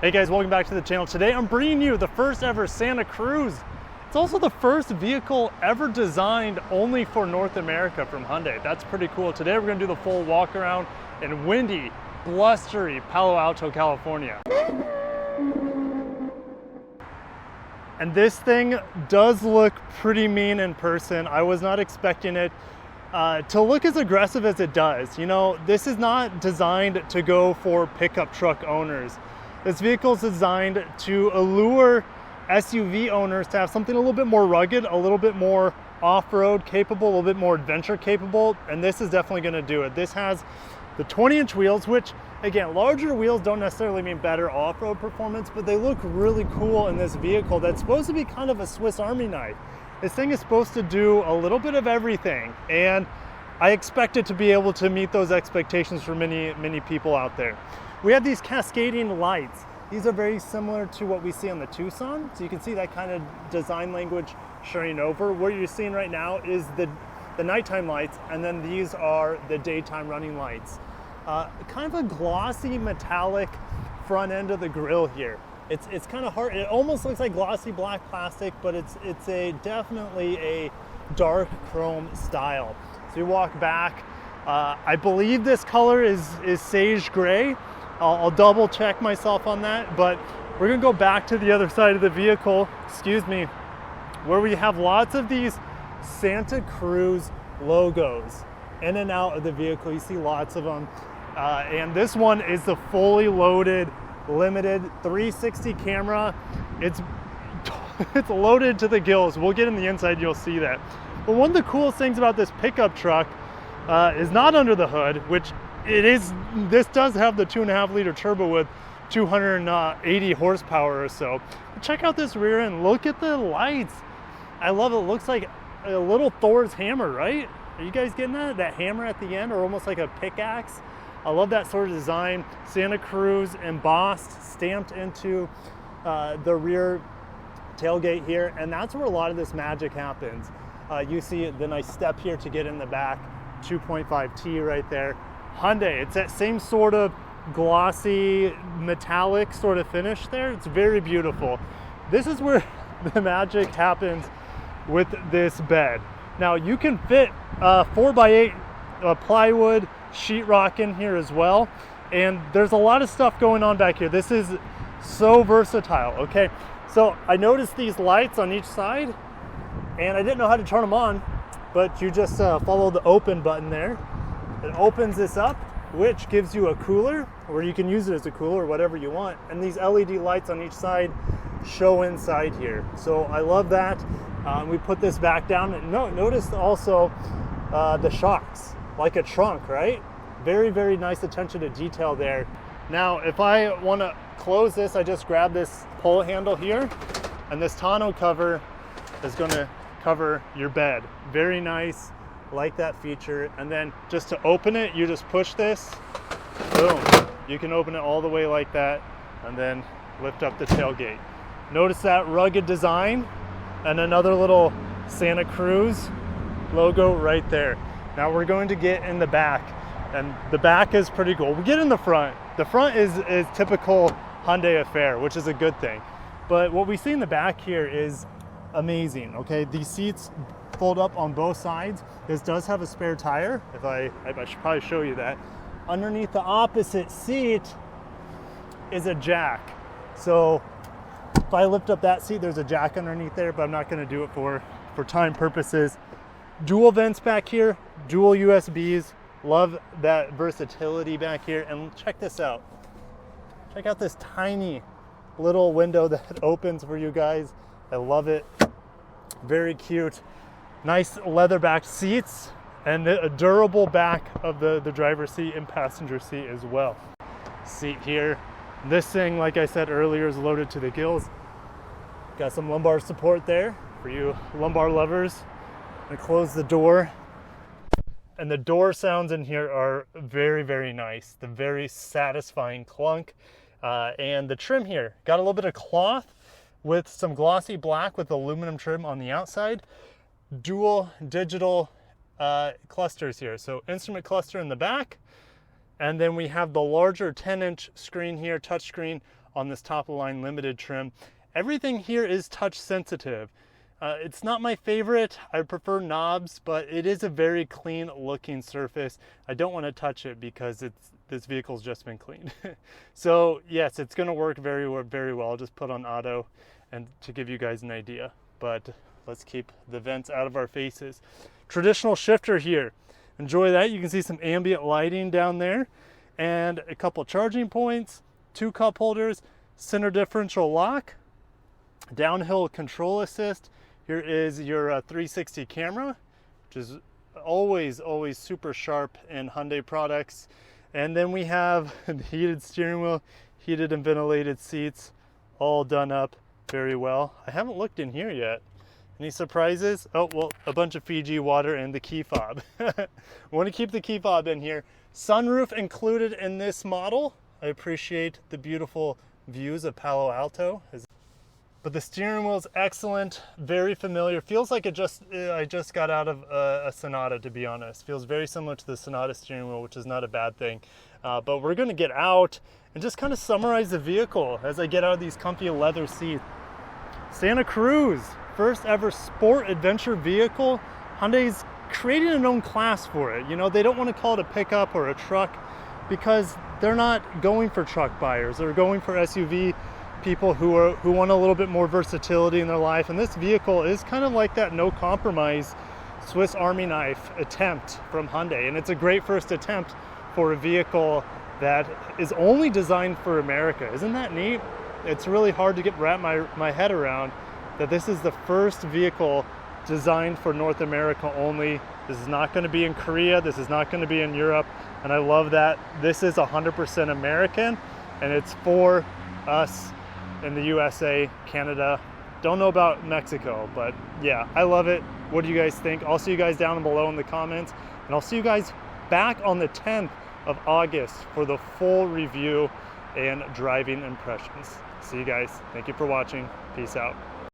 Hey guys, welcome back to the channel. Today I'm bringing you the first ever Santa Cruz. It's also the first vehicle ever designed only for North America from Hyundai. That's pretty cool. Today we're gonna do the full walk around in windy, blustery Palo Alto, California. And this thing does look pretty mean in person. I was not expecting it to look as aggressive as it does. You know, this is not designed to go for pickup truck owners. This vehicle is designed to allure SUV owners to have something a little bit more rugged, a little bit more off-road capable, a little bit more adventure capable, and this is definitely going to do it. This has the 20-inch wheels, which, again, larger wheels don't necessarily mean better off-road performance, but they look really cool in this vehicle that's supposed to be kind of a Swiss Army knife. This thing is supposed to do a little bit of everything, and I expect it to be able to meet those expectations for many people out there. We have these cascading lights. These are very similar to what we see on the Tucson. So you can see that kind of design language showing over. What you're seeing right now is the nighttime lights, and then these are the daytime running lights. Kind of a glossy metallic front end of the grille here. It's kind of hard. It almost looks like glossy black plastic, but it's definitely a dark chrome style. So you walk back. I believe this color is sage gray. I'll double check myself on that, but we're gonna go back to the other side of the vehicle, excuse me, where we have lots of these Santa Cruz logos in and out of the vehicle. You see lots of them. And this one is the fully loaded, limited 360 camera. It's loaded to the gills. We'll get in the inside, you'll see that. But one of the coolest things about this pickup truck is not under the hood, which this does have the 2.5 liter turbo with 280 horsepower or so. But check out this rear end. Look at the lights. I love it. It looks like a little Thor's hammer, right? Are you guys getting that? That hammer at the end, or almost like a pickaxe. I love that sort of design. Santa Cruz embossed, stamped into the rear tailgate here, and that's where a lot of this magic happens. You see the nice step here to get in the back, 2.5T right there. Hyundai, it's that same sort of glossy metallic sort of finish there. It's very beautiful. This is where the magic happens with this bed. Now you can fit 4x8 plywood sheetrock in here as well, and there's a lot of stuff going on back here. This is so versatile. Okay, so I noticed these lights on each side, and I didn't know how to turn them on, but you just follow the open button there. It opens this up, which gives you a cooler, or you can use it as a cooler or whatever you want. And these LED lights on each side show inside here. So I love that. We put this back down. And notice also the shocks, like a trunk, right? Very, very nice attention to detail there. Now, if I want to close this, I just grab this pull handle here, and this tonneau cover is going to cover your bed. Very nice. Like that feature. And then just to open it, you just push this, boom, you can open it all the way like that, and then lift up the tailgate. Notice that rugged design and another little Santa Cruz logo right there. Now we're going to get in the back, and the back is pretty cool. We get in the front. The front is typical Hyundai affair, which is a good thing, but what we see in the back here is amazing. Okay, these seats fold up on both sides. This does have a spare tire. I should probably show you that. Underneath the opposite seat is a jack. So if I lift up that seat, there's a jack underneath there, but I'm not going to do it for time purposes. Dual vents back here, dual USBs. Love that versatility back here. And check this out. Check out this tiny little window that opens for you guys. I love it. Very cute. Nice leather backed seats, and a durable back of the driver's seat and passenger seat as well. Seat here. This thing, like I said earlier, is loaded to the gills. Got some lumbar support there for you lumbar lovers. And close the door. And the door sounds in here are very, very nice. The very satisfying clunk. And the trim here, got a little bit of cloth with some glossy black with aluminum trim on the outside. Dual digital clusters here. So instrument cluster in the back, and then we have the larger 10-inch screen here, touch screen on this top of the line limited trim. Everything here is touch sensitive. It's not my favorite. I prefer knobs, but it is a very clean looking surface. I don't want to touch it because this vehicle's just been cleaned. So yes, it's going to work very well. I'll just put on auto and to give you guys an idea, but let's keep the vents out of our faces. Traditional shifter here. Enjoy that. You can see some ambient lighting down there and a couple charging points, 2 cup holders, center differential lock, downhill control assist. Here is your 360 camera, which is always super sharp in Hyundai products. And then we have the heated steering wheel, heated and ventilated seats, all done up very well. I haven't looked in here yet. Any surprises? Oh, well, a bunch of Fiji water and the key fob. I want to keep the key fob in here. Sunroof included in this model. I appreciate the beautiful views of Palo Alto. But the steering wheel is excellent, very familiar. Feels like I just got out of a Sonata, to be honest. Feels very similar to the Sonata steering wheel, which is not a bad thing. But we're gonna get out and just kind of summarize the vehicle as I get out of these comfy leather seats. Santa Cruz, first ever sport adventure vehicle. Hyundai's creating an own class for it. You know, they don't want to call it a pickup or a truck because they're not going for truck buyers. They're going for SUV people who want a little bit more versatility in their life, and this vehicle is kind of like that no compromise Swiss Army knife attempt from Hyundai, and it's a great first attempt for a vehicle that is only designed for America. Isn't that neat? It's really hard to wrap my head around that this is the first vehicle designed for North America only. This is not going to be in Korea, this is not going to be in Europe, and I love that this is 100% American, and it's for us in the USA, Canada. Don't know about Mexico, but yeah, I love it. What do you guys think? I'll see you guys down below in the comments, and I'll see you guys back on the 10th of August for the full review and driving impressions. See you guys. Thank you for watching. Peace out.